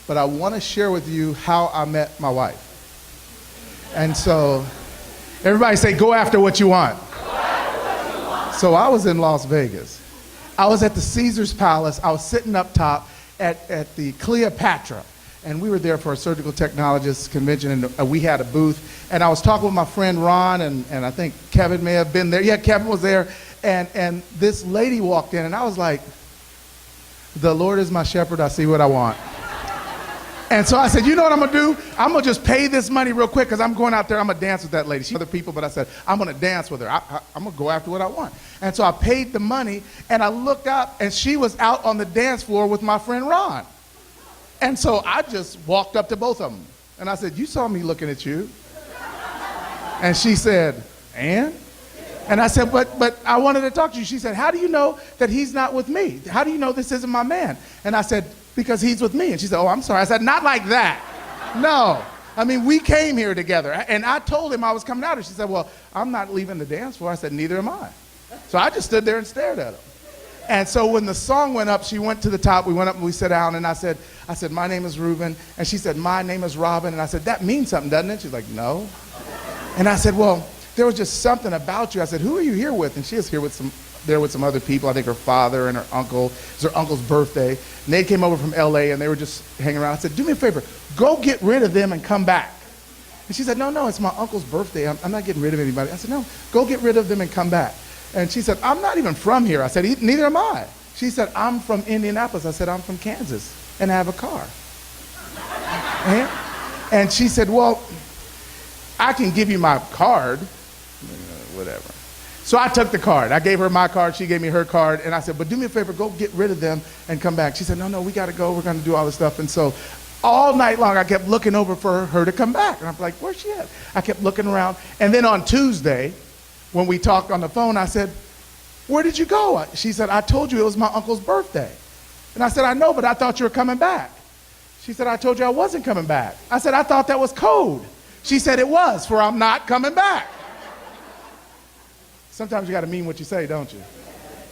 but I want to share with you how I met my wife. And so, everybody say, go after what you want. So I was in Las Vegas. I was at the Caesars Palace. I was sitting up top at the Cleopatra. And we were there for a surgical technologists convention, and we had a booth. And I was talking with my friend Ron, and I think Kevin may have been there. Yeah, Kevin was there. And this lady walked in, and I was like, the Lord is my shepherd, I see what I want. And so I said, you know what I'm gonna do? I'm gonna just pay this money real quick, because I'm going out there, I'm gonna dance with that lady. She's other people, but I said, I'm gonna dance with her. I'm gonna go after what I want. And so I paid the money, and I looked up, and she was out on the dance floor with my friend Ron. And so I just walked up to both of them. And I said, you saw me looking at you. And she said, and? And I said, but I wanted to talk to you. She said, how do you know that he's not with me? How do you know this isn't my man? And I said, because he's with me. And she said, oh, I'm sorry. I said, not like that. No. I mean, we came here together. And I told him I was coming out. And she said, well, I'm not leaving the dance floor. I said, neither am I. So I just stood there and stared at him. And so when the song went up, she went to the top. We went up and we sat down. And I said, my name is Reuben. And she said, my name is Robin. And I said, that means something, doesn't it? She's like, no. And I said, well, there was just something about you. I said, who are you here with? And she was here with some other people. I think her father and her uncle. It was her uncle's birthday. And they came over from LA and they were just hanging around. I said, do me a favor, go get rid of them and come back. And she said, no, it's my uncle's birthday. I'm not getting rid of anybody. I said, no, go get rid of them and come back. And she said, I'm not even from here. I said, neither am I. She said, I'm from Indianapolis. I said, I'm from Kansas and I have a car. And she said, well, I can give you my card. Whatever. So I took the card. I gave her my card. She gave me her card. And I said, but do me a favor, go get rid of them and come back. She said, no, we got to go. We're going to do all this stuff. And so all night long, I kept looking over for her to come back. And I'm like, where's she at? I kept looking around. And then on Tuesday, when we talked on the phone, I said, where did you go? She said, I told you it was my uncle's birthday. And I said, I know, but I thought you were coming back. She said, I told you I wasn't coming back. I said, I thought that was code. She said, it was, for I'm not coming back. Sometimes you got to mean what you say, don't you?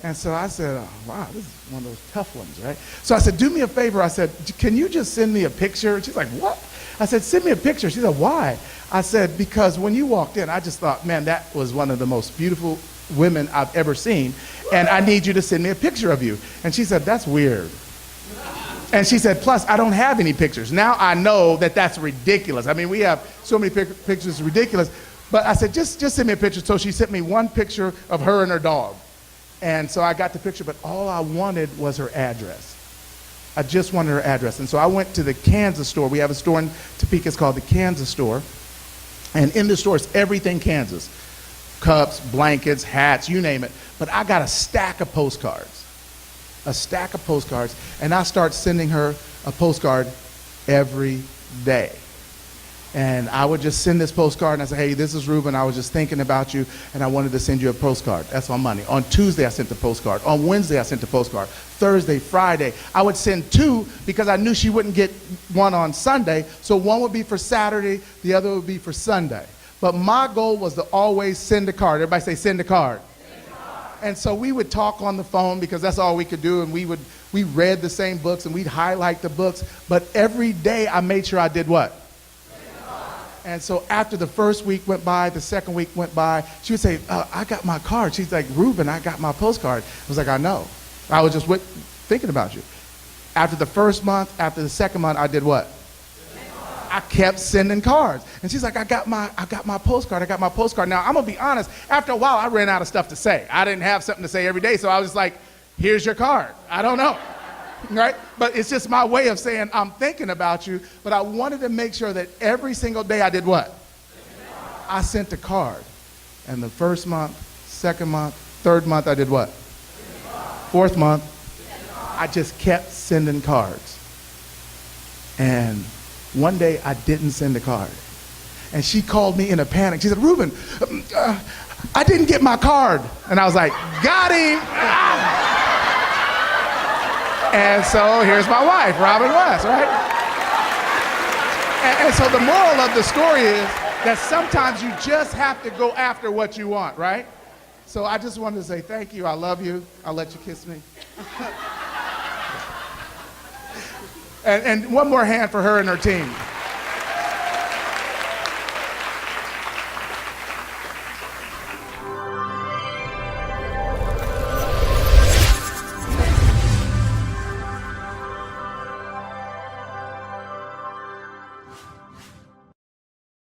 And so I said, oh, wow, this is one of those tough ones, right? So I said, do me a favor. I said, can you just send me a picture? And she's like, what? I said, send me a picture. She said, why? I said, because when you walked in, I just thought, man, that was one of the most beautiful women I've ever seen. And I need you to send me a picture of you. And she said, that's weird. And she said, plus, I don't have any pictures. Now I know that that's ridiculous. I mean, we have so many pictures, it's ridiculous. But I said, just send me a picture. So she sent me one picture of her and her dog. And so I got the picture, but all I wanted was her address. I just wanted her address. And so I went to the Kansas store. We have a store in Topeka. It's called the Kansas store. And in the store, it's everything Kansas. Cups, blankets, hats, you name it. But I got a stack of postcards. A stack of postcards. And I start sending her a postcard every day. And I would just send this postcard and I say, hey, this is Reuben. I was just thinking about you and I wanted to send you a postcard. That's my money. On Tuesday, I sent the postcard. On Wednesday, I sent the postcard. Thursday, Friday. I would send two because I knew she wouldn't get one on Sunday. So one would be for Saturday, the other would be for Sunday. But my goal was to always send a card. Everybody say, send a card. And so we would talk on the phone because that's all we could do. And we read the same books and we'd highlight the books. But every day I made sure I did what? And so after the first week went by, the second week went by, she would say, I got my card. She's like, Reuben, I got my postcard. I was like, I know. I was just thinking about you. After the first month, after the second month, I did what? I kept sending cards. And she's like, I got my postcard. I got my postcard. Now, I'm going to be honest. After a while, I ran out of stuff to say. I didn't have something to say every day. So I was like, here's your card. I don't know. Right? But it's just my way of saying I'm thinking about you. But I wanted to make sure that every single day I did what? I sent a card. And the first month, second month, third month, I did what? Fourth month, I just kept sending cards. And one day I didn't send a card. And she called me in a panic. She said, Reuben, I didn't get my card. And I was like, got him. And so here's my wife, Robin West, right? And so the moral of the story is that sometimes you just have to go after what you want, right? So I just wanted to say thank you. I love you. I'll let you kiss me. And one more hand for her and her team.